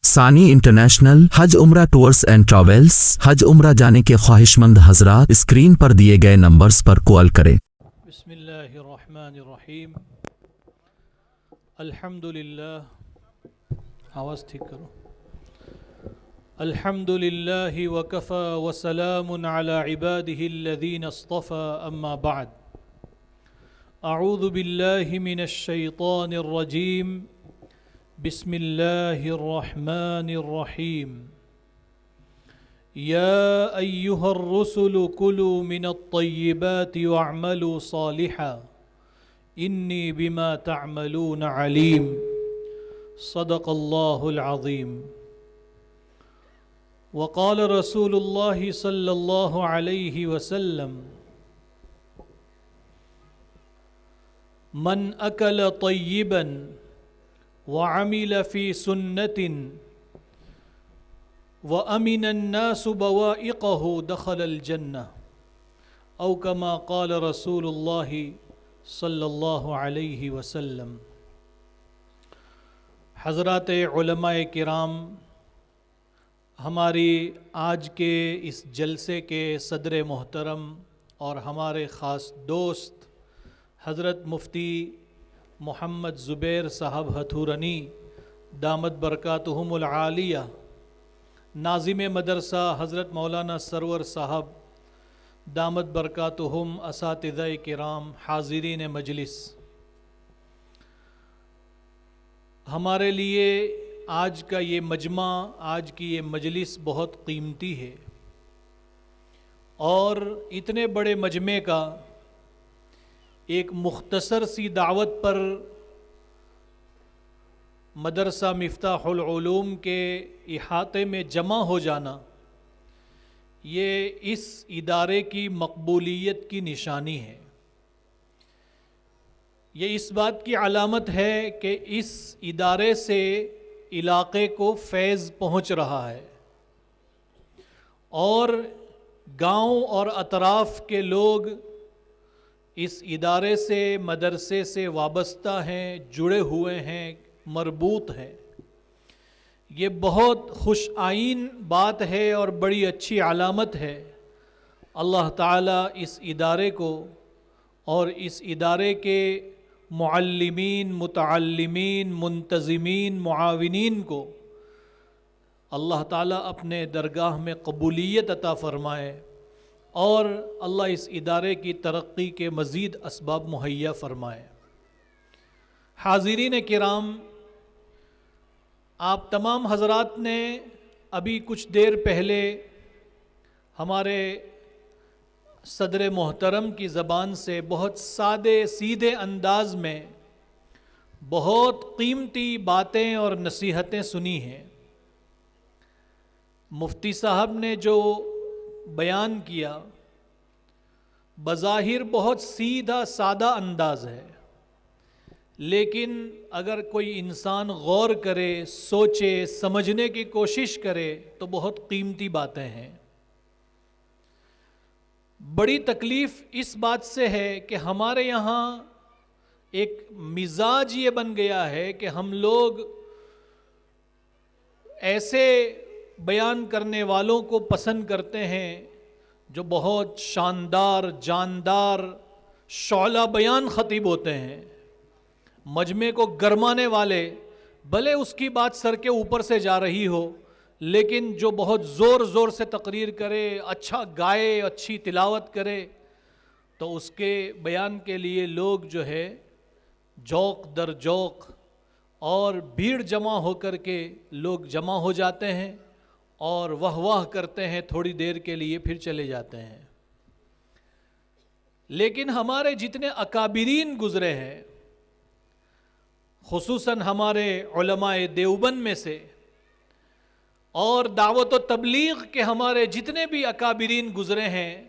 ثانی انٹرنیشنل حج عمرہ tours and travels. حج عمرہ جانے کے خواہش مند حضرات اسکرین پر دیے گئے نمبرز پر کال کریں۔ بسم اللہ الرحمن الرحیم۔ الحمدللہ، آواز ٹھیک کرو۔ الحمدللہ وکفی وسلام علی عباده الذین اصطفى، اما بعد۔ اعوذ باللہ من الشیطان الرجیم، بسم اللہ الرحمن الرحیم۔ یا ایہا الرسل کلوا من الطیبات واعملوا صالحا انی بما تعملون علیم۔ صدق اللہ العظیم۔ وقال رسول اللہ صلی اللہ علیہ وسلم: من اکل طیبا وعمل فی سنت وامن الناس بوائقہ دخل الجنہ، او کما قال رسول اللہ صلی اللہ علیہ وسلم۔ حضرات علماء کرام، ہماری آج کے اس جلسے کے صدر محترم اور ہمارے خاص دوست حضرت مفتی محمد زبیر صاحب ہتھورانی دامت برکاتہم العالیہ، ناظم مدرسہ حضرت مولانا سرور صاحب دامت برکاتہم، اساتذہ کرام، حاضرین مجلس، ہمارے لیے آج کا یہ مجمع، آج کی یہ مجلس بہت قیمتی ہے، اور اتنے بڑے مجمع کا ایک مختصر سی دعوت پر مدرسہ مفتاح العلوم کے احاطے میں جمع ہو جانا، یہ اس ادارے کی مقبولیت کی نشانی ہے۔ یہ اس بات کی علامت ہے کہ اس ادارے سے علاقے کو فیض پہنچ رہا ہے، اور گاؤں اور اطراف کے لوگ اس ادارے سے، مدرسے سے وابستہ ہیں، جڑے ہوئے ہیں، مربوط ہیں۔ یہ بہت خوش آئین بات ہے اور بڑی اچھی علامت ہے۔ اللہ تعالیٰ اس ادارے کو اور اس ادارے کے معلمین، متعلمین، منتظمین، معاونین کو اللہ تعالیٰ اپنے درگاہ میں قبولیت عطا فرمائے، اور اللہ اس ادارے کی ترقی کے مزید اسباب مہیا فرمائے۔ حاضرین کرام، آپ تمام حضرات نے ابھی کچھ دیر پہلے ہمارے صدر محترم کی زبان سے بہت سادے سیدھے انداز میں بہت قیمتی باتیں اور نصیحتیں سنی ہیں۔ مفتی صاحب نے جو بیان کیا بظاہر بہت سیدھا سادہ انداز ہے، لیکن اگر کوئی انسان غور کرے، سوچے، سمجھنے کی کوشش کرے تو بہت قیمتی باتیں ہیں۔ بڑی تکلیف اس بات سے ہے کہ ہمارے یہاں ایک مزاج یہ بن گیا ہے کہ ہم لوگ ایسے بیان کرنے والوں کو پسند کرتے ہیں جو بہت شاندار، جاندار، شعلہ بیان خطیب ہوتے ہیں، مجمع کو گرمانے والے، بھلے اس کی بات سر کے اوپر سے جا رہی ہو، لیکن جو بہت زور زور سے تقریر کرے، اچھا گائے، اچھی تلاوت کرے، تو اس کے بیان کے لیے لوگ جو ہے جوق در جوق اور بھیڑ جمع ہو کر کے لوگ جمع ہو جاتے ہیں اور واہ واہ کرتے ہیں، تھوڑی دیر کے لیے پھر چلے جاتے ہیں۔ لیکن ہمارے جتنے اکابرین گزرے ہیں، خصوصاً ہمارے علماء دیوبند میں سے، اور دعوت و تبلیغ کے ہمارے جتنے بھی اکابرین گزرے ہیں،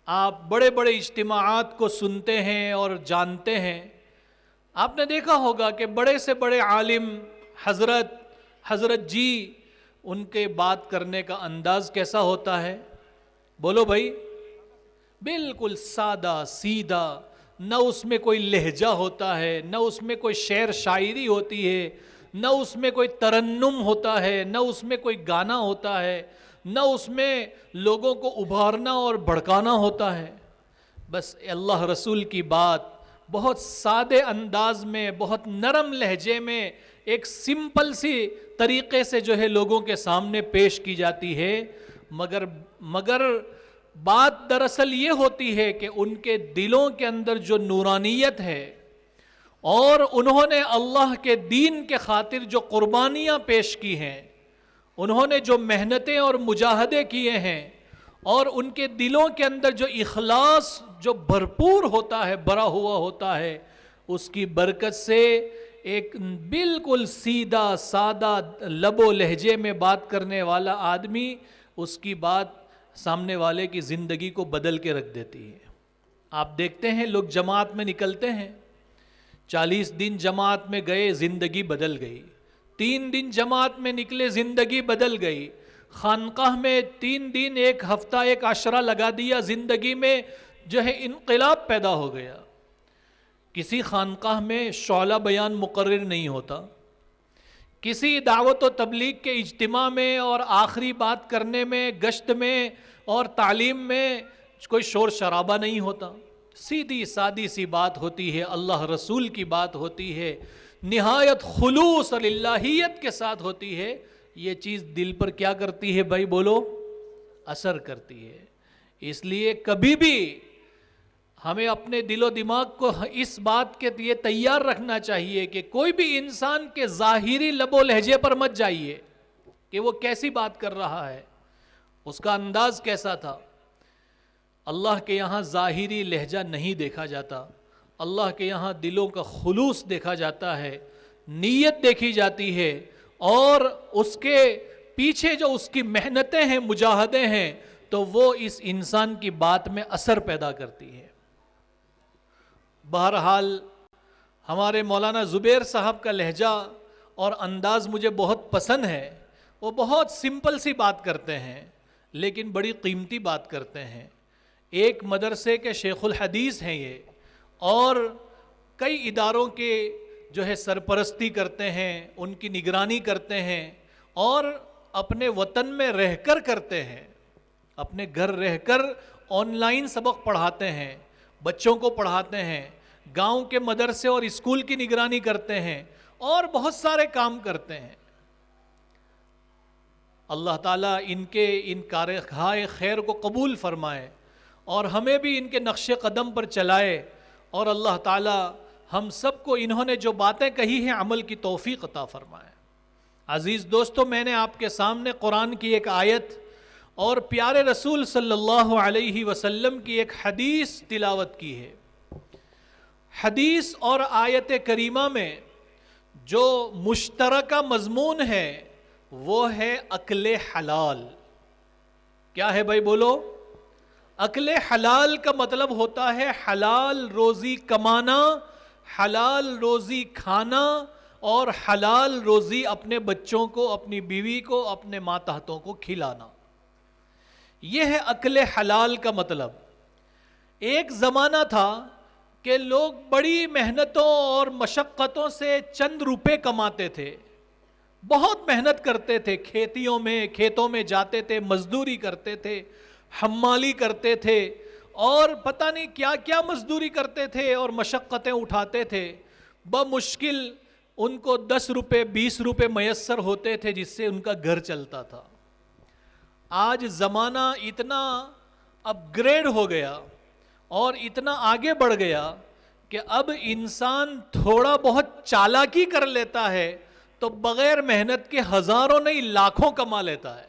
آپ بڑے بڑے اجتماعات کو سنتے ہیں اور جانتے ہیں۔ آپ نے دیکھا ہوگا کہ بڑے سے بڑے عالم حضرت جی، ان کے بات کرنے کا انداز کیسا ہوتا ہے؟ بولو بھائی، بالکل سادہ سیدھا، نہ اس میں کوئی لہجہ ہوتا ہے، نہ اس میں کوئی شعر شاعری ہوتی ہے، نہ اس میں کوئی ترنم ہوتا ہے، نہ اس میں کوئی گانا ہوتا ہے، نہ اس میں لوگوں کو ابھارنا اور بھڑکانا ہوتا ہے. بس اللہ رسول کی بات بہت سادے انداز میں، بہت نرم لہجے میں، ایک سمپل سی طریقے سے جو ہے لوگوں کے سامنے پیش کی جاتی ہے. مگر بات دراصل یہ ہوتی ہے کہ ان کے دلوں کے اندر جو نورانیت ہے اور انہوں نے اللہ کے دین کے خاطر جو قربانیاں پیش کی ہیں، انہوں نے جو محنتیں اور مجاہدے کیے ہیں، اور ان کے دلوں کے اندر جو اخلاص جو بھرپور ہوتا ہے، بھرا ہوا ہوتا ہے، اس کی برکت سے ایک بالکل سیدھا سادہ لب و لہجے میں بات کرنے والا آدمی اس کی بات سامنے والے کی زندگی کو بدل کے رکھ دیتی ہے. آپ دیکھتے ہیں لوگ جماعت میں نکلتے ہیں، 40 دن جماعت میں گئے، زندگی بدل گئی. 3 دن جماعت میں نکلے، زندگی بدل گئی. خانقاہ میں 3 دن، ایک ہفتہ، ایک عشرہ لگا دیا، زندگی میں جو ہے انقلاب پیدا ہو گیا. کسی خانقاہ میں شعلہ بیان مقرر نہیں ہوتا، کسی دعوت و تبلیغ کے اجتماع میں اور آخری بات کرنے میں، گشت میں اور تعلیم میں کوئی شور شرابہ نہیں ہوتا. سیدھی سادی سی بات ہوتی ہے، اللہ رسول کی بات ہوتی ہے، نہایت خلوص اور الہیت کے ساتھ ہوتی ہے. یہ چیز دل پر کیا کرتی ہے بھائی بولو؟ اثر کرتی ہے. اس لیے کبھی بھی ہمیں اپنے دل و دماغ کو اس بات کے لیے تیار رکھنا چاہیے کہ کوئی بھی انسان کے ظاہری لب و لہجے پر مت جائیے کہ وہ کیسی بات کر رہا ہے، اس کا انداز کیسا تھا. اللہ کے یہاں ظاہری لہجہ نہیں دیکھا جاتا، اللہ کے یہاں دلوں کا خلوص دیکھا جاتا ہے، نیت دیکھی جاتی ہے، اور اس کے پیچھے جو اس کی محنتیں ہیں، مجاہدے ہیں، تو وہ اس انسان کی بات میں اثر پیدا کرتی ہے. بہرحال ہمارے مولانا زبیر صاحب کا لہجہ اور انداز مجھے بہت پسند ہے. وہ بہت سمپل سی بات کرتے ہیں لیکن بڑی قیمتی بات کرتے ہیں. ایک مدرسے کے شیخ الحدیث ہیں یہ، اور کئی اداروں کے جو ہے سرپرستی کرتے ہیں، ان کی نگرانی کرتے ہیں، اور اپنے وطن میں رہ کر کرتے ہیں. اپنے گھر رہ کر آن لائن سبق پڑھاتے ہیں، بچوں کو پڑھاتے ہیں، گاؤں کے مدرسے اور اسکول کی نگرانی کرتے ہیں، اور بہت سارے کام کرتے ہیں. اللہ تعالیٰ ان کارخائے خیر کو قبول فرمائے اور ہمیں بھی ان کے نقش قدم پر چلائے، اور اللہ تعالیٰ ہم سب کو انہوں نے جو باتیں کہی ہیں عمل کی توفیق عطا فرمائے. عزیز دوستو، میں نے آپ کے سامنے قرآن کی ایک آیت اور پیارے رسول صلی اللہ علیہ وسلم کی ایک حدیث تلاوت کی ہے. حدیث اور آیت کریمہ میں جو مشترکہ مضمون ہے وہ ہے اکل حلال. کیا ہے بھائی بولو؟ اکل حلال کا مطلب ہوتا ہے حلال روزی کمانا، حلال روزی کھانا، اور حلال روزی اپنے بچوں کو، اپنی بیوی کو، اپنے ماتحتوں کو کھلانا. یہ ہے اکل حلال کا مطلب. ایک زمانہ تھا کہ لوگ بڑی محنتوں اور مشقتوں سے چند روپے کماتے تھے، بہت محنت کرتے تھے، کھیتوں میں جاتے تھے، مزدوری کرتے تھے، حمالی کرتے تھے، اور پتہ نہیں کیا کیا مزدوری کرتے تھے اور مشقتیں اٹھاتے تھے. بمشکل ان کو 10 روپے 20 روپے میسر ہوتے تھے جس سے ان کا گھر چلتا تھا. آج زمانہ اتنا اپ گریڈ ہو گیا اور اتنا آگے بڑھ گیا کہ اب انسان تھوڑا بہت چالاکی کر لیتا ہے تو بغیر محنت کے ہزاروں نہیں لاکھوں کما لیتا ہے.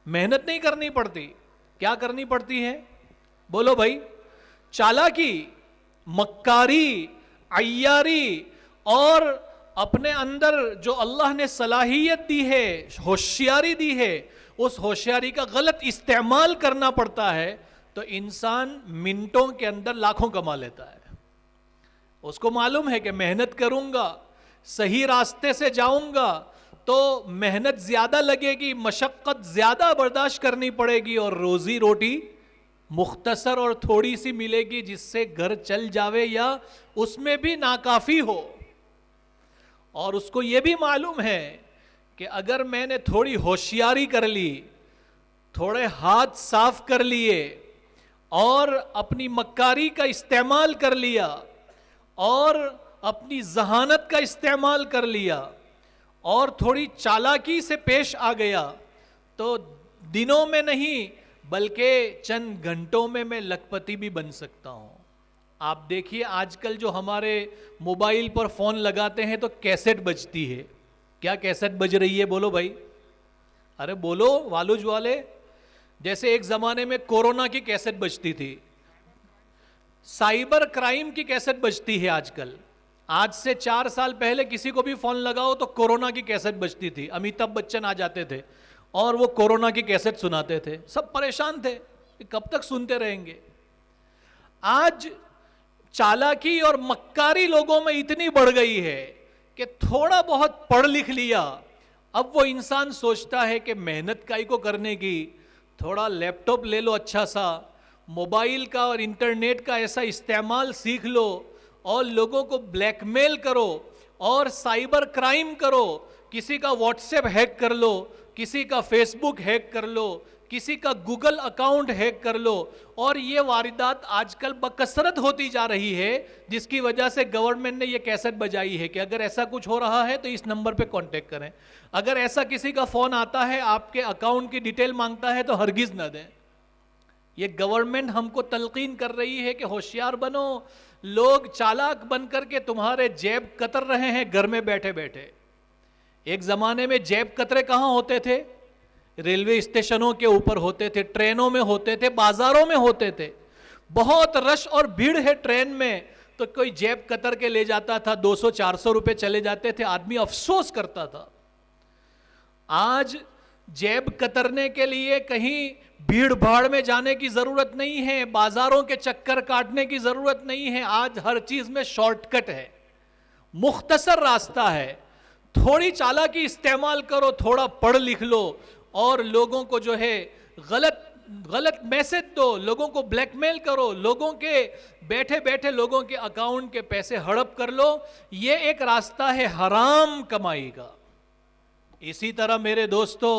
محنت نہیں کرنی پڑتی. کیا کرنی پڑتی ہے بولو بھائی؟ چالاکی، مکاری، عیاری، اور اپنے اندر جو اللہ نے صلاحیت دی ہے، ہوشیاری دی ہے، اس ہوشیاری کا غلط استعمال کرنا پڑتا ہے تو انسان منٹوں کے اندر لاکھوں کما لیتا ہے. اس کو معلوم ہے کہ محنت کروں گا، صحیح راستے سے جاؤں گا تو محنت زیادہ لگے گی، مشقت زیادہ برداشت کرنی پڑے گی، اور روزی روٹی مختصر اور تھوڑی سی ملے گی جس سے گھر چل جاوے یا اس میں بھی ناکافی ہو. اور اس کو یہ بھی معلوم ہے کہ اگر میں نے تھوڑی ہوشیاری کر لی, تھوڑے ہاتھ صاف کر لیے اور اپنی مکاری کا استعمال کر لیا اور اپنی ذہانت کا استعمال کر لیا اور تھوڑی چالاکی سے پیش آ گیا, تو دنوں میں نہیں بلکہ چند گھنٹوں میں لکھپتی بھی بن سکتا ہوں. آپ دیکھیے آج کل جو ہمارے موبائل پر فون لگاتے ہیں تو کیسٹ بجتی ہے. کیا کیسٹ بج رہی ہے بولو بھائی, ارے بولو والوج والے. جیسے ایک زمانے میں کورونا کی کیسٹ بجتی تھی, سائبر کرائم کی کیسٹ بجتی ہے آج کل. آج سے 4 سال پہلے کسی کو بھی فون لگاؤ تو کورونا کی کیسٹ بجتی تھی. امیتابھ بچن آ جاتے تھے اور وہ کورونا کی کیسٹ سناتے تھے. سب پریشان تھے کہ کب تک سنتے رہیں گے. آج چالاکی اور مکاری لوگوں میں اتنی بڑھ گئی ہے کہ تھوڑا بہت پڑھ لکھ لیا, اب وہ انسان سوچتا ہے کہ محنت کائی کو کرنے کی, تھوڑا لیپ ٹاپ لے لو اچھا سا, موبائل کا اور انٹرنیٹ کا ایسا استعمال سیکھ لو اور لوگوں کو بلیک میل کرو اور سائبر کرائم کرو. کسی کا واٹس ایپ ہیک کر لو, کسی کا فیس بک ہیک کر لو, کسی کا گوگل اکاؤنٹ ہیک کر لو. اور یہ واردات آج کل بکثرت ہوتی جا رہی ہے, جس کی وجہ سے گورنمنٹ نے یہ کیسٹ بجائی ہے کہ اگر ایسا کچھ ہو رہا ہے تو اس نمبر پہ کانٹیکٹ کریں. اگر ایسا کسی کا فون آتا ہے آپ کے اکاؤنٹ کی ڈیٹیل مانگتا ہے تو ہرگز نہ دیں. یہ گورنمنٹ ہم کو تلقین کر رہی ہے کہ ہوشیار بنو. لوگ چالاک بن کر کے تمہارے جیب کتر رہے ہیں گھر میں بیٹھے بیٹھے. ایک زمانے میں جیب کترے کہاں ہوتے تھے؟ ریلوے اسٹیشنوں کے اوپر ہوتے تھے, ٹرینوں میں ہوتے تھے, بازاروں میں ہوتے تھے. بہت رش اور بھیڑ ہے ٹرین میں تو کوئی جیب کتر کے لے جاتا تھا, 200-400 روپے چلے جاتے تھے, آدمی افسوس کرتا تھا. آج جیب کترنے کے لیے کہیں بھیڑ بھاڑ میں جانے کی ضرورت نہیں ہے, بازاروں کے چکر کاٹنے کی ضرورت نہیں ہے. آج ہر چیز میں شارٹ کٹ ہے, مختصر راستہ ہے. تھوڑی چالاکی استعمال کرو, تھوڑا پڑھ لکھ لو اور لوگوں کو جو ہے غلط میسج دو, لوگوں کو بلیک میل کرو, لوگوں کے بیٹھے بیٹھے لوگوں کے اکاؤنٹ کے پیسے ہڑپ کر لو. یہ ایک راستہ ہے حرام کمائی کا. اسی طرح میرے دوستو,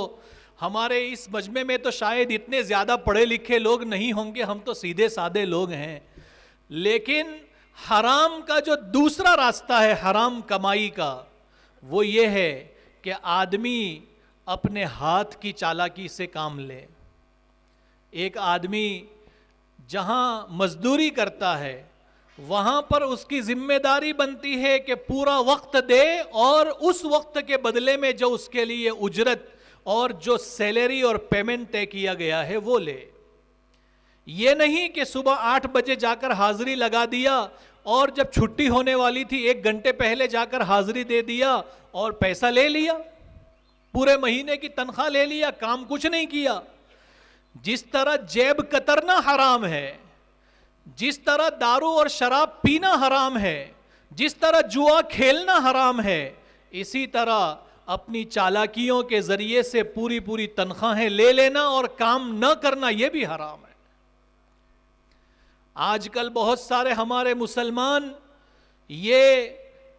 ہمارے اس مجمع میں تو شاید اتنے زیادہ پڑھے لکھے لوگ نہیں ہوں گے, ہم تو سیدھے سادے لوگ ہیں. لیکن حرام کا جو دوسرا راستہ ہے حرام کمائی کا, وہ یہ ہے کہ آدمی اپنے ہاتھ کی چالاکی سے کام لے. ایک آدمی جہاں مزدوری کرتا ہے وہاں پر اس کی ذمہ داری بنتی ہے کہ پورا وقت دے اور اس وقت کے بدلے میں جو اس کے لیے اجرت اور جو سیلری اور پیمنٹ طے کیا گیا ہے وہ لے. یہ نہیں کہ صبح 8 بجے جا کر حاضری لگا دیا اور جب چھٹی ہونے والی تھی 1 گھنٹے پہلے جا کر حاضری دے دیا اور پیسہ لے لیا, پورے مہینے کی تنخواہ لے لیا, کام کچھ نہیں کیا. جس طرح جیب کترنا حرام ہے, جس طرح دارو اور شراب پینا حرام ہے, جس طرح جوا کھیلنا حرام ہے, اسی طرح اپنی چالاکیوں کے ذریعے سے پوری تنخواہیں لے لینا اور کام نہ کرنا یہ بھی حرام ہے. آج کل بہت سارے ہمارے مسلمان یہ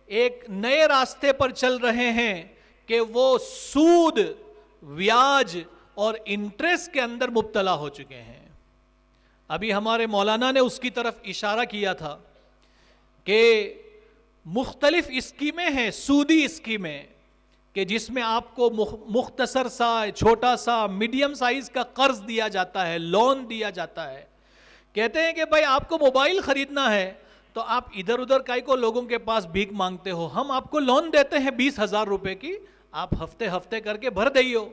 ایک نئے راستے پر چل رہے ہیں کہ وہ سود, بیاج اور انٹریسٹ کے اندر مبتلا ہو چکے ہیں. ابھی ہمارے مولانا نے اس کی طرف اشارہ کیا تھا کہ مختلف اسکیمیں ہیں, سودی اسکیمیں, کہ جس میں آپ کو مختصر سا, چھوٹا سا, میڈیم سائز کا قرض دیا جاتا ہے, لون دیا جاتا ہے. کہتے ہیں کہ بھائی آپ کو موبائل خریدنا ہے تو آپ ادھر ادھر کائی کو لوگوں کے پاس بھیک مانگتے ہو, ہم آپ کو لون دیتے ہیں 20,000 روپے کی, آپ ہفتے کر کے بھر دئیو.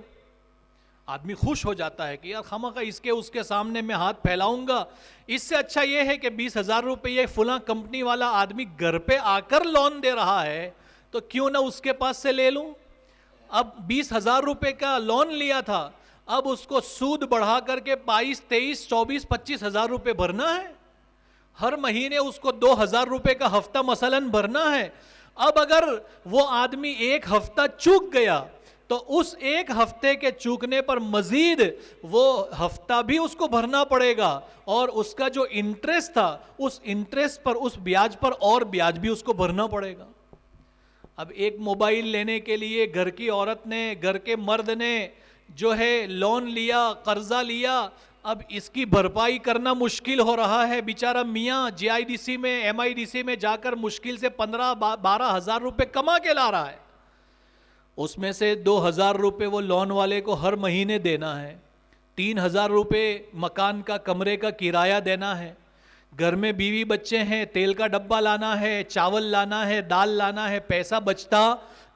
آدمی خوش ہو جاتا ہے کہ یار خواہ اس کے سامنے میں ہاتھ پھیلاؤں گا, اس سے اچھا یہ ہے کہ 20,000 روپے یہ فلاں کمپنی والا آدمی گھر پہ آ کر لون دے رہا ہے تو کیوں نہ اس کے پاس سے لے لوں. اب 20,000 روپے کا لون لیا تھا, اب اس کو سود بڑھا کر کے 22, 23, 24, 25,000 روپے بھرنا ہے. ہر مہینے اس کو 2,000 روپے کا ہفتہ مثلاً بھرنا ہے. اب اگر وہ آدمی 1 ہفتہ چوک گیا تو اس 1 ہفتے کے چوکنے پر مزید وہ ہفتہ بھی اس کو بھرنا پڑے گا, اور اس کا جو انٹریسٹ تھا اس انٹریسٹ پر, اس بیاج پر اور بیاج بھی اس کو بھرنا پڑے گا. اب ایک موبائل لینے کے لیے گھر کی عورت نے، گھر کے مرد نے جو ہے لون لیا، قرضہ لیا، اب اس کی بھرپائی کرنا مشکل ہو رہا ہے. بیچارہ میاں GIDC میں MIDC میں جا کر مشکل سے 15-12 ہزار روپے کما کے لا رہا ہے. اس میں سے 2,000 روپے وہ لون والے کو ہر مہینے دینا ہے، 3,000 روپے مکان کا کمرے کا کرایہ دینا ہے، گھر میں بیوی بچے ہیں، تیل کا ڈبہ لانا ہے، چاول لانا ہے، دال لانا ہے، پیسہ بچتا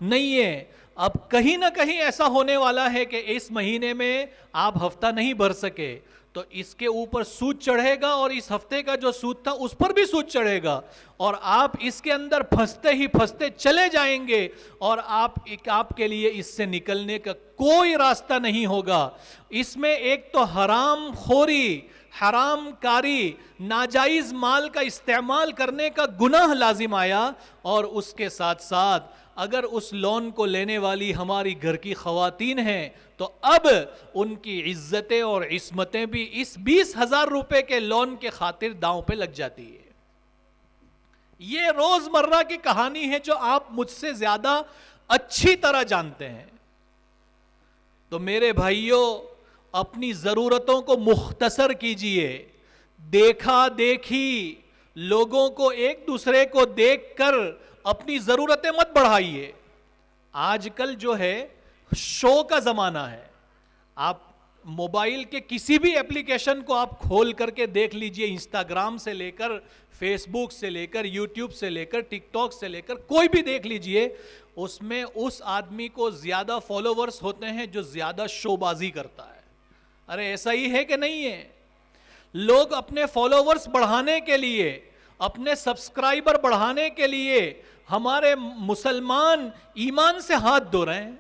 نہیں ہے. اب کہیں نہ کہیں ایسا ہونے والا ہے کہ اس مہینے میں آپ ہفتہ نہیں بھر سکے تو اس کے اوپر سود چڑھے گا، اور اس ہفتے کا جو سود تھا اس پر بھی سود چڑھے گا، اور آپ اس کے اندر پھنستے ہی پھنستے چلے جائیں گے، اور آپ کے لیے اس سے نکلنے کا کوئی راستہ نہیں ہوگا. اس میں ایک تو حرام خوری، حرام کاری، ناجائز مال کا استعمال کرنے کا گناہ لازم آیا، اور اس کے ساتھ ساتھ اگر اس لون کو لینے والی ہماری گھر کی خواتین ہیں تو اب ان کی عزتیں اور عصمتیں بھی اس 20,000 روپے کے لون کے خاطر داؤں پہ لگ جاتی ہے. یہ روزمرہ کی کہانی ہے جو آپ مجھ سے زیادہ اچھی طرح جانتے ہیں. تو میرے بھائیوں، اپنی ضرورتوں کو مختصر کیجئے. دیکھا دیکھی لوگوں کو، ایک دوسرے کو دیکھ کر اپنی ضرورتیں مت بڑھائیے. آج کل جو ہے شو کا زمانہ ہے. آپ موبائل کے کسی بھی ایپلیکیشن کو آپ کھول کر کے دیکھ لیجئے، انسٹاگرام سے لے کر فیس بک سے لے کر یوٹیوب سے لے کر ٹک ٹاک سے لے کر کوئی بھی دیکھ لیجئے، اس میں اس آدمی کو زیادہ فالوورز ہوتے ہیں جو زیادہ شو بازی کرتا ہے. ارے ایسا ہی ہے کہ نہیں ہے؟ لوگ اپنے فالوورز بڑھانے کے لیے، اپنے سبسکرائبر بڑھانے کے لیے ہمارے مسلمان ایمان سے ہاتھ دھو رہے ہیں،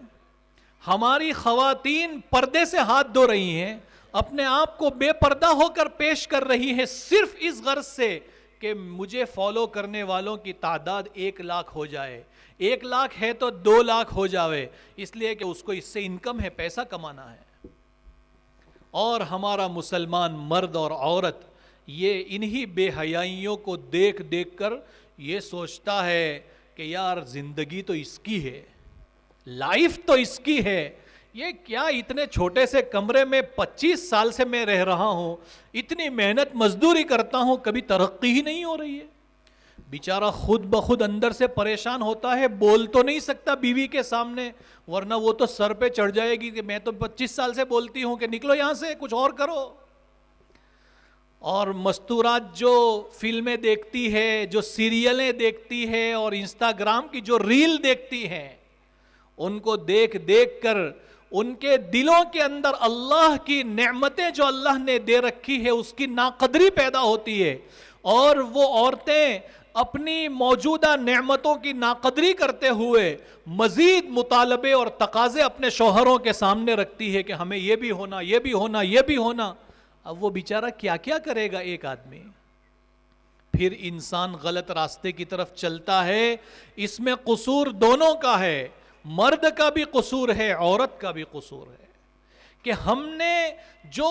ہماری خواتین پردے سے ہاتھ دھو رہی ہیں، اپنے آپ کو بے پردہ ہو کر پیش کر رہی ہیں، صرف اس غرض سے کہ مجھے فالو کرنے والوں کی تعداد 1 لاکھ ہو جائے. 1 لاکھ ہے تو 2 لاکھ ہو جاوے، اس لیے کہ اس کو اس سے انکم ہے، پیسہ کمانا ہے. اور ہمارا مسلمان مرد اور عورت یہ انہی بے حیائیوں کو دیکھ دیکھ کر یہ سوچتا ہے کہ یار زندگی تو اس کی ہے، لائف تو اس کی ہے، یہ کیا اتنے چھوٹے سے کمرے میں 25 سال سے میں رہ رہا ہوں، اتنی محنت مزدوری کرتا ہوں، کبھی ترقی ہی نہیں ہو رہی ہے. بیچارہ خود بخود اندر سے پریشان ہوتا ہے، بول تو نہیں سکتا بیوی کے سامنے، ورنہ وہ تو سر پہ چڑھ جائے گی کہ میں تو 25 سال سے بولتی ہوں کہ نکلو یہاں سے، کچھ اور کرو. اور مستورات جو فلمیں دیکھتی ہے، جو سیریلیں دیکھتی ہے، اور انسٹاگرام کی جو ریل دیکھتی ہیں، ان کو دیکھ دیکھ کر ان کے دلوں کے اندر اللہ کی نعمتیں جو اللہ نے دے رکھی ہے اس کی ناقدری پیدا ہوتی ہے، اور وہ عورتیں اپنی موجودہ نعمتوں کی ناقدری کرتے ہوئے مزید مطالبے اور تقاضے اپنے شوہروں کے سامنے رکھتی ہے کہ ہمیں یہ بھی ہونا، یہ بھی ہونا، یہ بھی ہونا. اب وہ بیچارہ کیا کیا کرے گا ایک آدمی؟ پھر انسان غلط راستے کی طرف چلتا ہے. اس میں قصور دونوں کا ہے، مرد کا بھی قصور ہے، عورت کا بھی قصور ہے، کہ ہم نے جو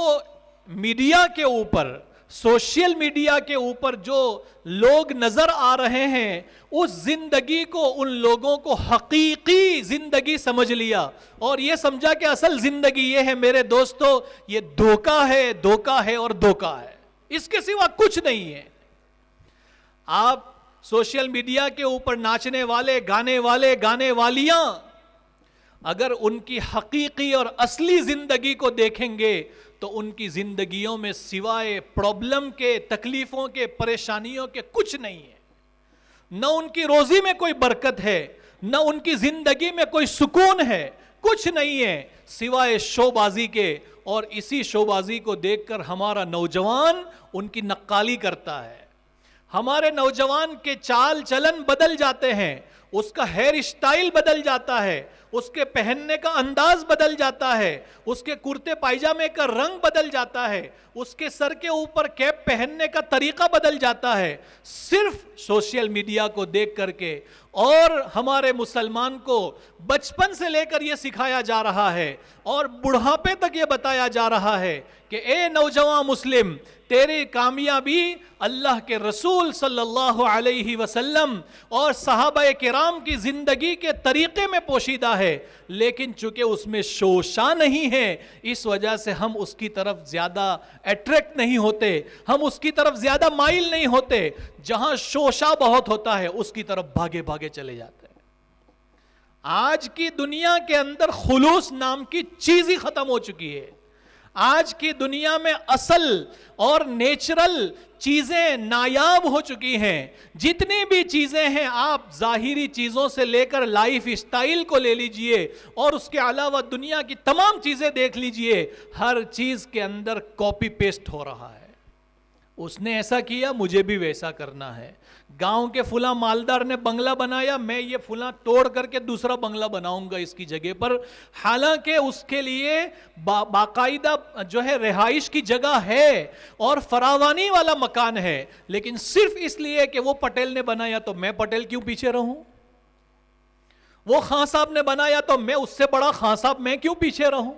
میڈیا کے اوپر، سوشل میڈیا کے اوپر جو لوگ نظر آ رہے ہیں، اس زندگی کو ان لوگوں کو حقیقی زندگی سمجھ لیا، اور یہ سمجھا کہ اصل زندگی یہ ہے. میرے دوستو، یہ دھوکہ ہے، دھوکہ ہے اور دھوکہ ہے، اس کے سوا کچھ نہیں ہے. آپ سوشل میڈیا کے اوپر ناچنے والے، گانے والے، گانے والیاں، اگر ان کی حقیقی اور اصلی زندگی کو دیکھیں گے تو ان کی زندگیوں میں سوائے پرابلم کے، تکلیفوں کے، پریشانیوں کے کچھ نہیں ہے. نہ ان کی روزی میں کوئی برکت ہے، نہ ان کی زندگی میں کوئی سکون ہے، کچھ نہیں ہے سوائے شو بازی کے. اور اسی شو بازی کو دیکھ کر ہمارا نوجوان ان کی نقالی کرتا ہے. ہمارے نوجوان کے چال چلن بدل جاتے ہیں، اس کا ہیئر اسٹائل بدل جاتا ہے، اس کے پہننے کا انداز بدل جاتا ہے، اس کے کرتے پائجامے کا رنگ بدل جاتا ہے، اس کے سر کے اوپر کیپ پہننے کا طریقہ بدل جاتا ہے، صرف سوشل میڈیا کو دیکھ کر کے۔ اور ہمارے مسلمان کو بچپن سے لے کر یہ سکھایا جا رہا ہے اور بڑھاپے تک یہ بتایا جا رہا ہے کہ اے نوجوان مسلم، تیری کامیابی اللہ کے رسول صلی اللہ علیہ وسلم اور صحابہ کرام کی زندگی کے طریقے میں پوشیدہ ہے، لیکن چونکہ اس میں شوشہ نہیں ہے، اس وجہ سے ہم اس کی طرف زیادہ اٹریکٹ نہیں ہوتے، ہم اس کی طرف زیادہ مائل نہیں ہوتے۔ جہاں شوشہ بہت ہوتا ہے اس کی طرف بھاگے بھاگے چلے جاتے ہیں۔ آج کی دنیا کے اندر خلوص نام کی چیز ہی ختم ہو چکی ہے۔ آج کی دنیا میں اصل اور نیچرل چیزیں نایاب ہو چکی ہیں۔ جتنی بھی چیزیں ہیں، آپ ظاہری چیزوں سے لے کر لائف اسٹائل کو لے لیجئے اور اس کے علاوہ دنیا کی تمام چیزیں دیکھ لیجئے، ہر چیز کے اندر کاپی پیسٹ ہو رہا ہے۔ اس نے ایسا کیا، مجھے بھی ویسا کرنا ہے۔ گاؤں کے فلاں مالدار نے بنگلہ بنایا، میں یہ فلاں توڑ کر کے دوسرا بنگلہ بناؤں گا اس کی جگہ پر، حالانکہ اس کے لیے باقاعدہ جو ہے رہائش کی جگہ ہے اور فراوانی والا مکان ہے، لیکن صرف اس لیے کہ وہ پٹیل نے بنایا تو میں پٹیل کیوں پیچھے رہوں، وہ خان صاحب نے بنایا تو میں اس سے بڑا خان صاحب میں کیوں پیچھے رہوں۔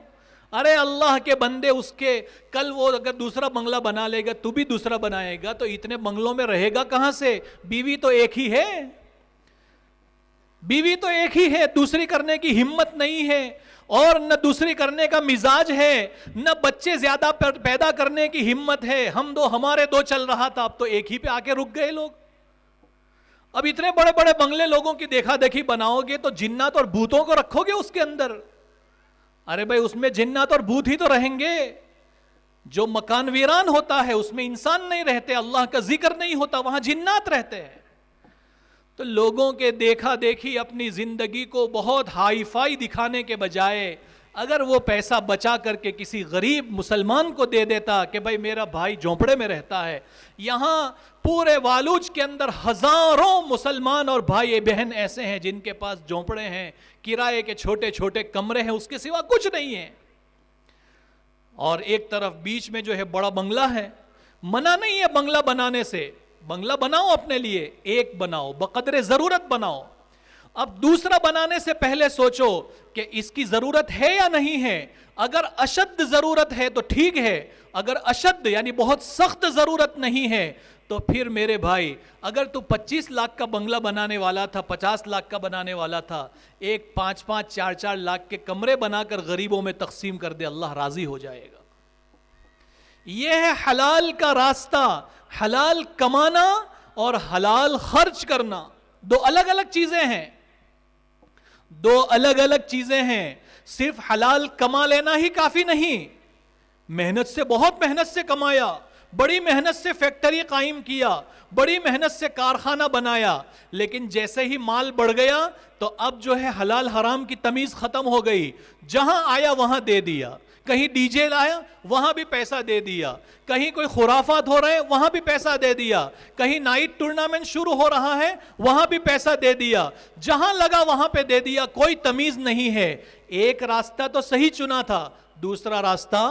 ارے اللہ کے بندے، اس کے کل وہ اگر دوسرا بنگلہ بنا لے گا تو بھی دوسرا بنائے گا، تو اتنے بنگلوں میں رہے گا کہاں سے؟ بیوی تو ایک ہی ہے، بیوی تو ایک ہی ہے، دوسری کرنے کی ہمت نہیں ہے، اور نہ دوسری کرنے کا مزاج ہے، نہ بچے زیادہ پیدا کرنے کی ہمت ہے۔ ہمارے دو چل رہا تھا، اب تو ایک ہی پہ آ کے رک گئے لوگ۔ اب اتنے بڑے بڑے بنگلے لوگوں کی دیکھا دیکھی بناؤ گے تو جنات اور بھوتوں کو رکھو گے اس کے اندر؟ ارے بھائی، اس میں جنات اور بھوت ہی تو رہیں گے۔ جو مکان ویران ہوتا ہے اس میں انسان نہیں رہتے، اللہ کا ذکر نہیں ہوتا، وہاں جنات رہتے ہیں۔ تو لوگوں کے دیکھا دیکھی اپنی زندگی کو بہت ہائی فائی دکھانے کے بجائے اگر وہ پیسہ بچا کر کے کسی غریب مسلمان کو دے دیتا کہ بھائی میرا بھائی جھونپڑے میں رہتا ہے، یہاں پورے والوج کے اندر ہزاروں مسلمان اور بھائی بہن ایسے ہیں جن کے پاس جھونپڑے ہیں، کرائے کے چھوٹے چھوٹے کمرے ہیں، اس کے سوا کچھ نہیں ہے، اور ایک طرف بیچ میں جو ہے بڑا بنگلہ ہے۔ منع نہیں ہے بنگلہ بنانے سے، بنگلہ بناؤ اپنے لیے، ایک بناؤ، بقدر ضرورت بناؤ۔ اب دوسرا بنانے سے پہلے سوچو کہ اس کی ضرورت ہے یا نہیں ہے۔ اگر اشد ضرورت ہے تو ٹھیک ہے، اگر اشد یعنی بہت سخت ضرورت نہیں ہے تو پھر میرے بھائی اگر تو 25 لاکھ کا بنگلہ بنانے والا تھا، 50 لاکھ کا بنانے والا تھا، ایک 5-5 4-4 لاکھ کے کمرے بنا کر غریبوں میں تقسیم کر دے، اللہ راضی ہو جائے گا۔ یہ ہے حلال کا راستہ، حلال کمانا اور حلال خرچ کرنا، دو الگ الگ چیزیں ہیں، دو الگ الگ چیزیں ہیں۔ صرف حلال کما لینا ہی کافی نہیں، محنت سے، بہت محنت سے کمایا، بڑی محنت سے فیکٹری قائم کیا، بڑی محنت سے کارخانہ بنایا، لیکن جیسے ہی مال بڑھ گیا تو اب جو ہے حلال حرام کی تمیز ختم ہو گئی، جہاں آیا وہاں دے دیا، کہیں ڈی جے لایا وہاں بھی پیسہ دے دیا، کہیں کوئی خرافات ہو رہے وہاں بھی پیسہ دے دیا، کہیں نائٹ ٹورنامنٹ شروع ہو رہا ہے وہاں بھی پیسہ دے دیا، جہاں لگا وہاں پہ دے دیا، کوئی تمیز نہیں ہے۔ ایک راستہ تو صحیح چنا تھا، دوسرا راستہ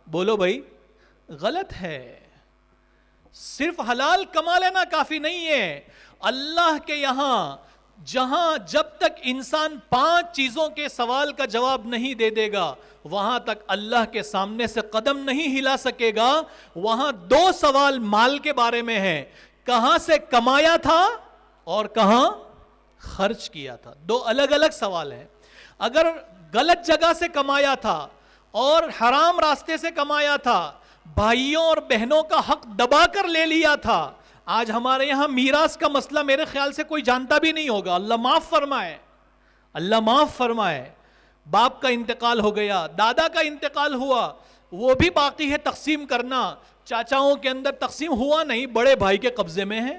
بولو بھائی غلط ہے۔ صرف حلال کما لینا کافی نہیں ہے، اللہ کے یہاں جہاں جب تک انسان 5 چیزوں کے سوال کا جواب نہیں دے دے گا وہاں تک اللہ کے سامنے سے قدم نہیں ہلا سکے گا۔ وہاں 2 سوال مال کے بارے میں ہیں، کہاں سے کمایا تھا اور کہاں خرچ کیا تھا، 2 الگ الگ سوال ہیں۔ اگر غلط جگہ سے کمایا تھا اور حرام راستے سے کمایا تھا، بھائیوں اور بہنوں کا حق دبا کر لے لیا تھا، آج ہمارے یہاں میراث کا مسئلہ میرے خیال سے کوئی جانتا بھی نہیں ہوگا، اللہ معاف فرمائے، اللہ معاف فرمائے۔ باپ کا انتقال ہو گیا، دادا کا انتقال ہوا، وہ بھی باقی ہے تقسیم کرنا، چاچاؤں کے اندر تقسیم ہوا نہیں، بڑے بھائی کے قبضے میں ہے،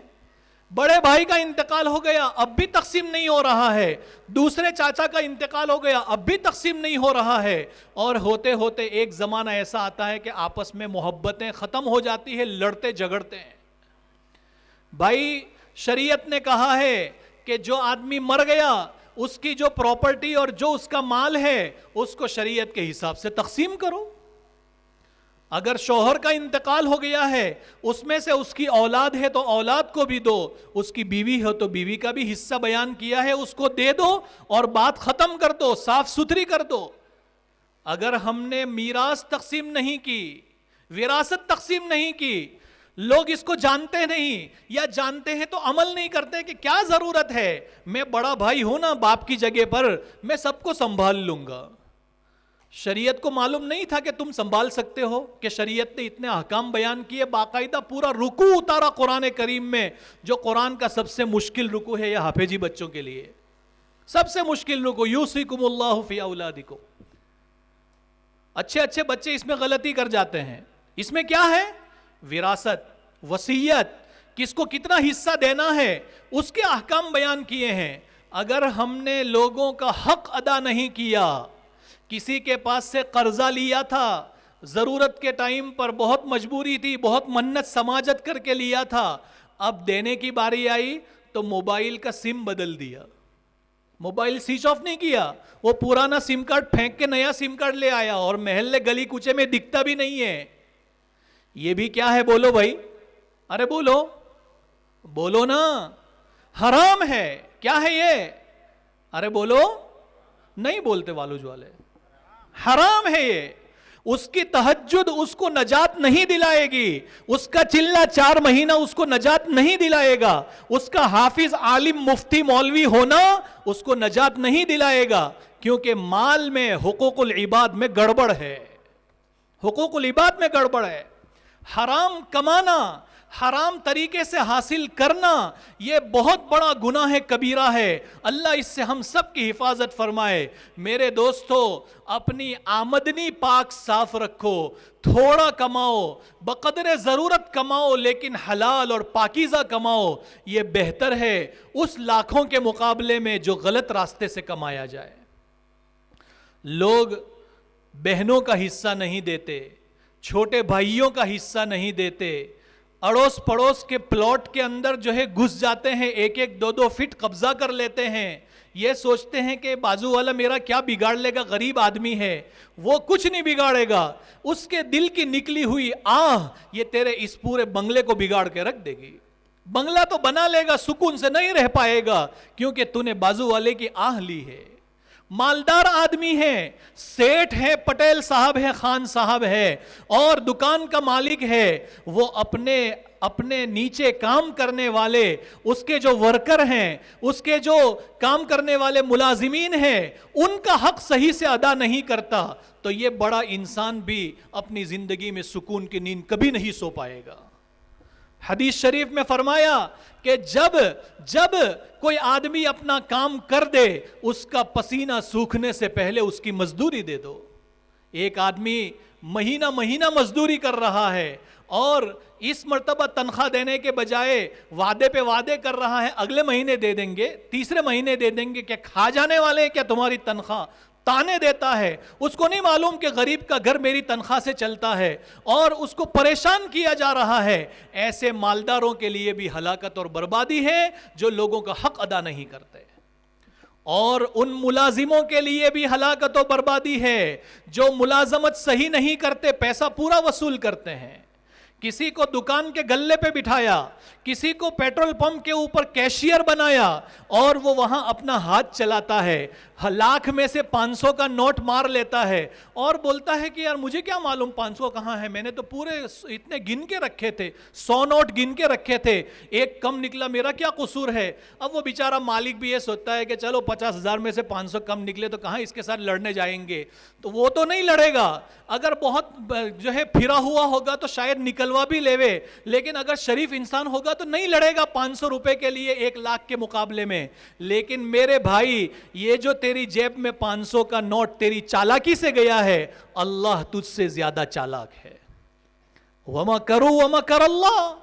بڑے بھائی کا انتقال ہو گیا اب بھی تقسیم نہیں ہو رہا ہے، دوسرے چاچا کا انتقال ہو گیا اب بھی تقسیم نہیں ہو رہا ہے، اور ہوتے ہوتے ایک زمانہ ایسا آتا ہے کہ آپس میں محبتیں ختم ہو جاتی ہے، لڑتے جھگڑتے ہیں۔ بھائی شریعت نے کہا ہے کہ جو آدمی مر گیا اس کی جو پراپرٹی اور جو اس کا مال ہے اس کو شریعت کے حساب سے تقسیم کرو. اگر شوہر کا انتقال ہو گیا ہے اس میں سے اس کی اولاد ہے تو اولاد کو بھی دو, اس کی بیوی ہو تو بیوی کا بھی حصہ بیان کیا ہے اس کو دے دو اور بات ختم کر دو, صاف ستھری کر دو. اگر ہم نے میراث تقسیم نہیں کی, وراثت تقسیم نہیں کی, لوگ اس کو جانتے نہیں یا جانتے ہیں تو عمل نہیں کرتے کہ کیا ضرورت ہے, میں بڑا بھائی ہوں نا باپ کی جگہ پر, میں سب کو سنبھال لوں گا. شریعت کو معلوم نہیں تھا کہ تم سنبھال سکتے ہو, کہ شریعت نے اتنے احکام بیان کیے, باقاعدہ پورا رکوع اتارا قرآن کریم میں, جو قرآن کا سب سے مشکل رکوع ہے یہ حافظی بچوں کے لیے, سب سے مشکل رکوع, یوصیکم اللہ فی اولادکم. اچھے اچھے بچے اس میں غلطی کر جاتے ہیں. اس میں کیا ہے؟ وراثت, وصیت, کس کو کتنا حصہ دینا ہے اس کے احکام بیان کیے ہیں. اگر ہم نے لوگوں کا حق ادا نہیں کیا, کسی کے پاس سے قرضہ لیا تھا, ضرورت کے ٹائم پر بہت مجبوری تھی, بہت منت سماجت کر کے لیا تھا, اب دینے کی باری آئی تو موبائل کا سم بدل دیا, موبائل سوئچ آف نہیں کیا, وہ پرانا سم کارڈ پھینک کے نیا سم کارڈ لے آیا اور محلے گلی کوچے میں دکھتا بھی نہیں ہے. یہ بھی کیا ہے بولو بھائی, ارے بولو, بولو نا, حرام ہے. کیا ہے یہ؟ ارے بولو, نہیں بولتے والوج والے, حرام ہے یہ. اس کی تہجد اس کو نجات نہیں دلائے گی, اس کا چلہ 4 مہینہ اس کو نجات نہیں دلائے گا, اس کا حافظ عالم مفتی مولوی ہونا اس کو نجات نہیں دلائے گا, کیونکہ مال میں حقوق العباد میں گڑبڑ ہے, حقوق العباد میں گڑبڑ ہے. حرام کمانا, حرام طریقے سے حاصل کرنا یہ بہت بڑا گناہ کبیرہ ہے. اللہ اس سے ہم سب کی حفاظت فرمائے. میرے دوستو, اپنی آمدنی پاک صاف رکھو, تھوڑا کماؤ, بقدر ضرورت کماؤ, لیکن حلال اور پاکیزہ کماؤ. یہ بہتر ہے اس لاکھوں کے مقابلے میں جو غلط راستے سے کمایا جائے. لوگ بہنوں کا حصہ نہیں دیتے, چھوٹے بھائیوں کا حصہ نہیں دیتے, اڑوس پڑوس کے پلاٹ کے اندر جو ہے گھس جاتے ہیں, 1-1 2-2 فٹ قبضہ کر لیتے ہیں. یہ سوچتے ہیں کہ بازو والا میرا کیا بگاڑ لے گا, غریب آدمی ہے. وہ کچھ نہیں بگاڑے گا, اس کے دل کی نکلی ہوئی آہ یہ تیرے اس پورے بنگلے کو بگاڑ کے رکھ دے گی. بنگلہ تو بنا لے گا, سکون سے نہیں رہ پائے گا, کیونکہ تو نے بازو والے کی آہ لی ہے. مالدار آدمی ہے, سیٹھ ہے, پٹیل صاحب ہے, خان صاحب ہے اور دکان کا مالک ہے, وہ اپنے نیچے کام کرنے والے, اس کے جو ورکر ہیں, اس کے جو کام کرنے والے ملازمین ہیں, ان کا حق صحیح سے ادا نہیں کرتا, تو یہ بڑا انسان بھی اپنی زندگی میں سکون کی نیند کبھی نہیں سو پائے گا. حدیث شریف میں فرمایا کہ جب کوئی آدمی اپنا کام کر دے, اس کا پسینہ سوکھنے سے پہلے اس کی مزدوری دے دو. ایک آدمی مہینہ مزدوری کر رہا ہے اور اس مرتبہ تنخواہ دینے کے بجائے وعدے پہ وعدے کر رہا ہے, اگلے مہینے دے دیں گے, تیسرے مہینے دے دیں گے, کیا کھا جانے والے ہیں کیا تمہاری تنخواہ؟ تانے دیتا ہے. اس کو نہیں معلوم کہ غریب کا گھر میری تنخواہ سے چلتا ہے اور اس کو پریشان کیا جا رہا ہے. ایسے مالداروں کے لیے بھی ہلاکت اور بربادی ہے جو لوگوں کا حق ادا نہیں کرتے, اور ان ملازموں کے لیے بھی ہلاکت و بربادی ہے جو ملازمت صحیح نہیں کرتے, پیسہ پورا وصول کرتے ہیں. کسی کو دکان کے گلے پہ بٹھایا, کسی کو پیٹرول پمپ کے اوپر کیشیئر بنایا اور وہ وہاں اپنا ہاتھ چلاتا ہے, لاکھ میں سے 500 کا نوٹ مار لیتا ہے اور بولتا ہے کہ یار مجھے کیا معلوم 500 کہاں ہے, میں نے تو پورے اتنے گن کے رکھے تھے, 100 نوٹ گن کے رکھے تھے, ایک کم نکلا, میرا کیا قصور ہے. اب وہ بیچارہ مالک بھی یہ سوچتا ہے کہ چلو 50,000 میں سے 500 کم نکلے تو کہاں اس کے ساتھ لڑنے جائیں گے, تو وہ تو نہیں لڑے گا. اگر بہت جو ہے پھرا ہوا ہوگا تو شاید نکلوا بھی لیوے, لیکن اگر شریف انسان ہوگا تو نہیں لڑے گا 500 روپے کے لیے 1 لاکھ کے مقابلے میں. لیکن میرے بھائی, یہ جو تیری جیب میں 500 کا نوٹ تیری چالاکی سے گیا ہے, اللہ تجھ سے زیادہ چالاک ہے. وَمَكَرُوا وَمَكَرَ اللَّهُ,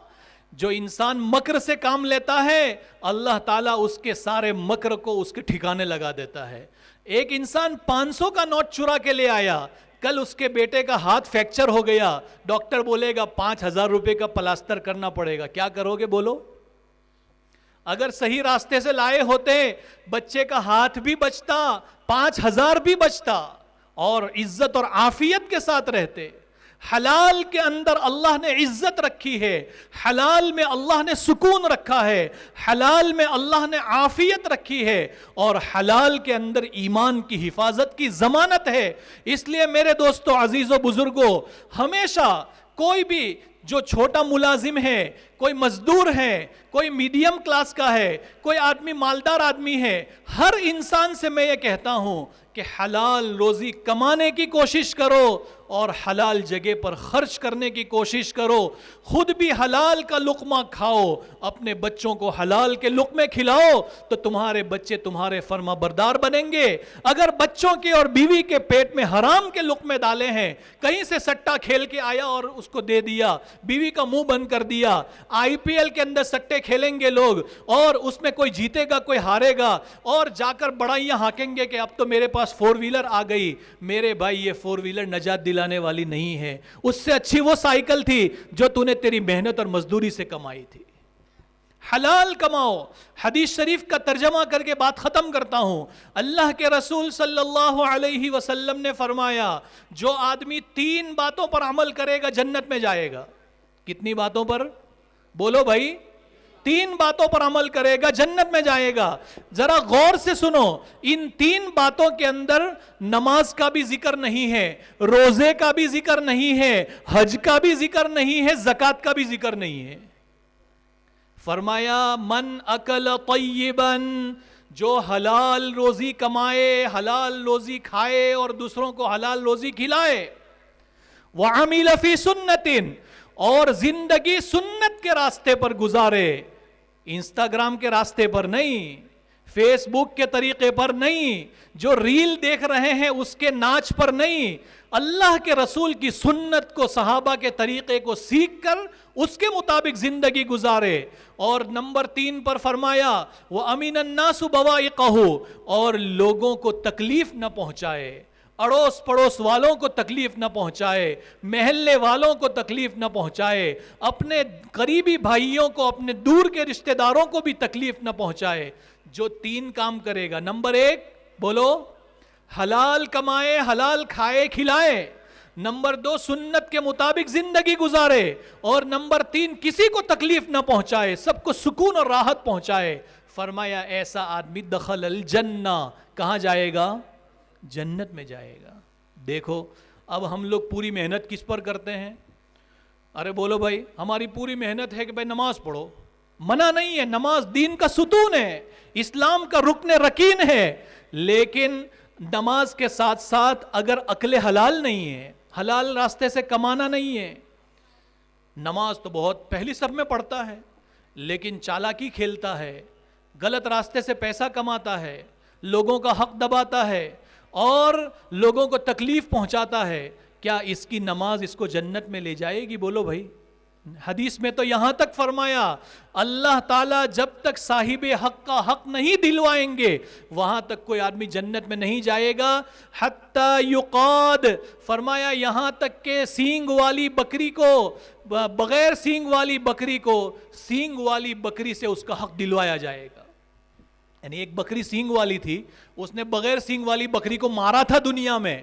جو انسان مکر سے کام لیتا ہے اللہ تعالیٰ اس کے سارے مکر کو اس کے ٹھکانے لگا دیتا ہے. ایک انسان 500 کا نوٹ چرا کے لے آیا, کل اس کے بیٹے کا ہاتھ فریکچر ہو گیا, ڈاکٹر بولے گا 5,000 روپے کا پلاسٹر کرنا پڑے گا, کیا کرو گے بولو؟ اگر صحیح راستے سے لائے ہوتے بچے کا ہاتھ بھی بچتا، 5,000 بھی بچتا، اور عزت اور عافیت کے ساتھ رہتے۔ حلال کے اندر اللہ نے عزت رکھی ہے، حلال میں اللہ نے سکون رکھا ہے، حلال میں اللہ نے عافیت رکھی ہے، اور حلال کے اندر ایمان کی حفاظت کی ضمانت ہے۔ اس لیے میرے دوستو، عزیزو، بزرگو، ہمیشہ کوئی بھی جو چھوٹا ملازم ہے، کوئی مزدور ہے، کوئی میڈیم کلاس کا ہے، کوئی آدمی مالدار آدمی ہے، ہر انسان سے میں یہ کہتا ہوں کہ حلال روزی کمانے کی کوشش کرو اور حلال جگہ پر خرچ کرنے کی کوشش کرو۔ خود بھی حلال کا لقمہ کھاؤ، اپنے بچوں کو حلال کے لقمے کھلاؤ، تو تمہارے بچے تمہارے فرما بردار بنیں گے۔ اگر بچوں کے اور بیوی کے پیٹ میں حرام کے لقمے ڈالے ہیں، کہیں سے سٹا کھیل کے آیا اور اس کو دے دیا، بیوی کا منہ بند کر دیا، آئی پی ایل کے اندر سٹے کھیلیں گے لوگ، اور اس میں کوئی جیتے گا کوئی ہارے گا، اور جا کر بڑائیاں ہانکیں گے کہ اب تو میرے پاس 4 ویلر آ گئی۔ میرے بھائی، یہ 4 ویلر نجات دلانے والی نہیں ہے، اس سے اچھی وہ سائیکل تھی جو تو نے تیری محنت اور مزدوری سے کمائی تھی۔ حلال کماؤ۔ حدیث شریف کا ترجمہ کر کے بات ختم کرتا ہوں۔ اللہ کے رسول صلی اللہ علیہ وسلم نے فرمایا، جو آدمی 3 باتوں پر عمل کرے گا جنت میں جائے گا۔ کتنی باتوں پر؟ بولو بھائی، 3 باتوں پر عمل کرے گا جنت میں جائے گا۔ ذرا غور سے سنو، ان 3 باتوں کے اندر نماز کا بھی ذکر نہیں ہے، روزے کا بھی ذکر نہیں ہے، حج کا بھی ذکر نہیں ہے، زکوٰۃ کا بھی ذکر نہیں ہے۔ فرمایا، من اکل طیبا، جو حلال روزی کمائے، حلال روزی کھائے اور دوسروں کو حلال روزی کھلائے، وعمل فی سنت، اور زندگی سنت کے راستے پر گزارے، انسٹاگرام کے راستے پر نہیں، فیس بک کے طریقے پر نہیں، جو ریل دیکھ رہے ہیں اس کے ناچ پر نہیں، اللہ کے رسول کی سنت کو، صحابہ کے طریقے کو سیکھ کر اس کے مطابق زندگی گزارے۔ اور نمبر 3 پر فرمایا، وَأَمِنَ النَّاسُ بَوَائِقَهُ، اور لوگوں کو تکلیف نہ پہنچائے، اڑوس پڑوس والوں کو تکلیف نہ پہنچائے، محلے والوں کو تکلیف نہ پہنچائے، اپنے قریبی بھائیوں کو، اپنے دور کے رشتہ داروں کو بھی تکلیف نہ پہنچائے۔ جو 3 کام کرے گا، نمبر 1 بولو، حلال کمائے، حلال کھائے کھلائے، نمبر 2 سنت کے مطابق زندگی گزارے، اور نمبر 3 کسی کو تکلیف نہ پہنچائے، سب کو سکون اور راحت پہنچائے۔ فرمایا، ایسا آدمی دخل الجنہ، کہاں جائے گا؟ جنت میں جائے گا۔ دیکھو، اب ہم لوگ پوری محنت کس پر کرتے ہیں؟ ارے بولو بھائی، ہماری پوری محنت ہے کہ بھائی نماز پڑھو۔ منع نہیں ہے، نماز دین کا ستون ہے، اسلام کا رکن رکین ہے، لیکن نماز کے ساتھ ساتھ اگر عقل حلال نہیں ہے، حلال راستے سے کمانا نہیں ہے، نماز تو بہت پہلی صف میں پڑھتا ہے، لیکن چالاکی کھیلتا ہے، غلط راستے سے پیسہ کماتا ہے، لوگوں کا حق دباتا ہے اور لوگوں کو تکلیف پہنچاتا ہے، کیا اس کی نماز اس کو جنت میں لے جائے گی؟ بولو بھائی۔ حدیث میں تو یہاں تک فرمایا، اللہ تعالیٰ جب تک صاحب حق کا حق نہیں دلوائیں گے وہاں تک کوئی آدمی جنت میں نہیں جائے گا۔ حتی یقاد، فرمایا یہاں تک کہ سینگ والی بکری کو، بغیر سینگ والی بکری کو سینگ والی بکری سے اس کا حق دلوایا جائے گا۔ یعنی ایک بکری سینگ والی تھی، اس نے بغیر سینگ والی بکری کو مارا تھا۔ دنیا میں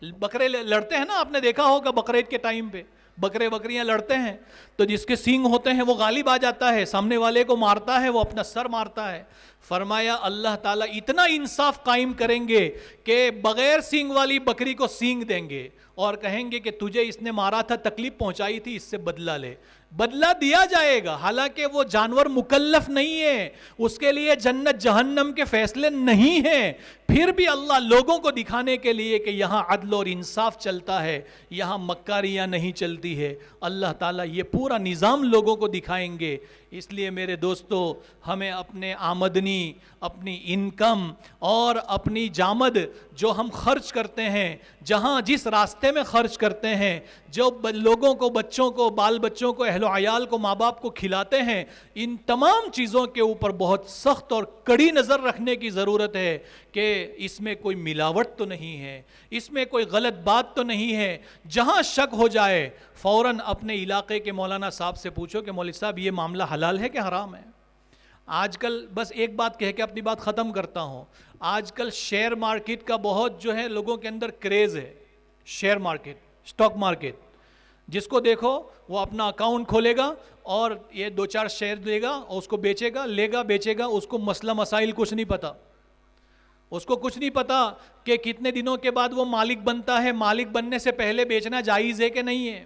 بکرے لڑتے ہیں نا، آپ نے دیکھا ہوگا بقرعید کے ٹائم پہ بکرے بکریاں لڑتے ہیں، تو جس کے سینگ ہوتے ہیں وہ غالب آ جاتا ہے، سامنے والے کو مارتا ہے، وہ اپنا سر مارتا ہے۔ فرمایا اللہ تعالیٰ اتنا انصاف قائم کریں گے کہ بغیر سینگ والی بکری کو سینگ دیں گے اور کہیں گے کہ تجھے اس نے مارا تھا، تکلیف پہنچائی تھی، اس سے بدلہ لے۔ بدلہ دیا جائے گا، حالانکہ وہ جانور مکلف نہیں ہے، اس کے لیے جنت جہنم کے فیصلے نہیں ہیں، پھر بھی اللہ لوگوں کو دکھانے کے لیے کہ یہاں عدل اور انصاف چلتا ہے، یہاں مکاریاں نہیں چلتی ہے، اللہ تعالیٰ یہ پورا نظام لوگوں کو دکھائیں گے۔ اس لیے میرے دوستو، ہمیں اپنے آمدنی، اپنی انکم اور اپنی جامد جو ہم خرچ کرتے ہیں، جہاں جس راستے میں خرچ کرتے ہیں، جو لوگوں کو، بچوں کو، بال بچوں کو، اہل و عیال کو، ماں باپ کو کھلاتے ہیں، ان تمام چیزوں کے اوپر بہت سخت اور کڑی نظر رکھنے کی ضرورت ہے کہ اس میں کوئی ملاوٹ تو نہیں ہے، اس میں کوئی غلط بات تو نہیں ہے۔ جہاں شک ہو جائے فوراً اپنے علاقے کے مولانا صاحب سے پوچھو کہ مولوی صاحب یہ معاملہ حلال ہے کہ حرام ہے؟ آج کل بس ایک بات کہہ کے اپنی بات ختم کرتا ہوں. آج کل شیئر مارکیٹ کا بہت جو ہے لوگوں کے اندر کریز ہے. شیئر مارکیٹ، اسٹاک مارکیٹ، جس کو دیکھو وہ اپنا اکاؤنٹ کھولے گا اور یہ 2-4 شیئر دے گا اور اس کو بیچے گا، لے گا بیچے گا. اس کو مسئلہ مسائل کچھ نہیں پتا. اس کو کچھ نہیں پتا کہ کتنے دنوں کے بعد وہ مالک بنتا ہے، مالک بننے سے پہلے بیچنا جائز ہے کہ نہیں ہے.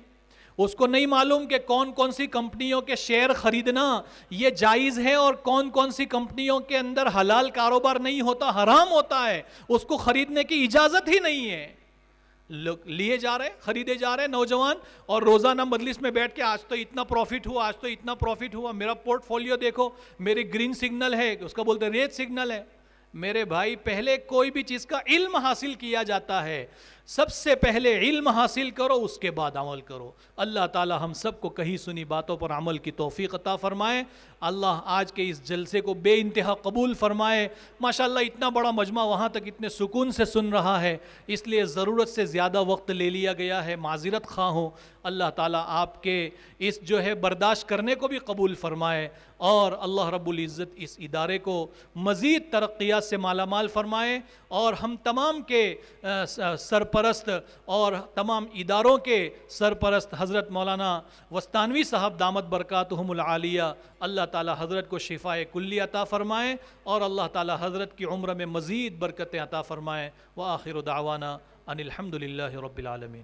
اس کو نہیں معلوم کہ کون کون سی کمپنیوں کے شیئر خریدنا یہ جائز ہے اور کون کون سی کمپنیوں کے اندر حلال کاروبار نہیں ہوتا، حرام ہوتا ہے. اس کو خریدنے کی اجازت ہی نہیں ہے. لیے جا رہے، خریدے جا رہے نوجوان، اور روزانہ مجلس میں بیٹھ کے آج تو اتنا پروفٹ ہوا، آج تو اتنا پروفٹ ہوا، میرا پورٹ فولیو دیکھو، میری گرین سگنل ہے، اس کا بولتے ریڈ سگنل ہے. میرے بھائی، پہلے کوئی بھی چیز کا علم حاصل کیا جاتا ہے. سب سے پہلے علم حاصل کرو، اس کے بعد عمل کرو. اللہ تعالی ہم سب کو کہی سنی باتوں پر عمل کی توفیق عطا فرمائے. اللہ آج کے اس جلسے کو بے انتہا قبول فرمائے. ماشاءاللہ اتنا بڑا مجمع وہاں تک اتنے سکون سے سن رہا ہے، اس لیے ضرورت سے زیادہ وقت لے لیا گیا ہے، معذرت خواہ ہوں. اللہ تعالیٰ آپ کے اس جو ہے برداشت کرنے کو بھی قبول فرمائے، اور اللہ رب العزت اس ادارے کو مزید ترقیات سے مالا مال فرمائے، اور ہم تمام کے سرپرست اور تمام اداروں کے سرپرست حضرت مولانا وستانوی صاحب دامت برکاتہم العالیہ، اللہ تعالیٰ حضرت کو شفاء کلی عطا فرمائے، اور اللہ تعالیٰ حضرت کی عمر میں مزید برکتیں عطا فرمائے. وآخر دعوانا ان الحمد للہ رب العالمین.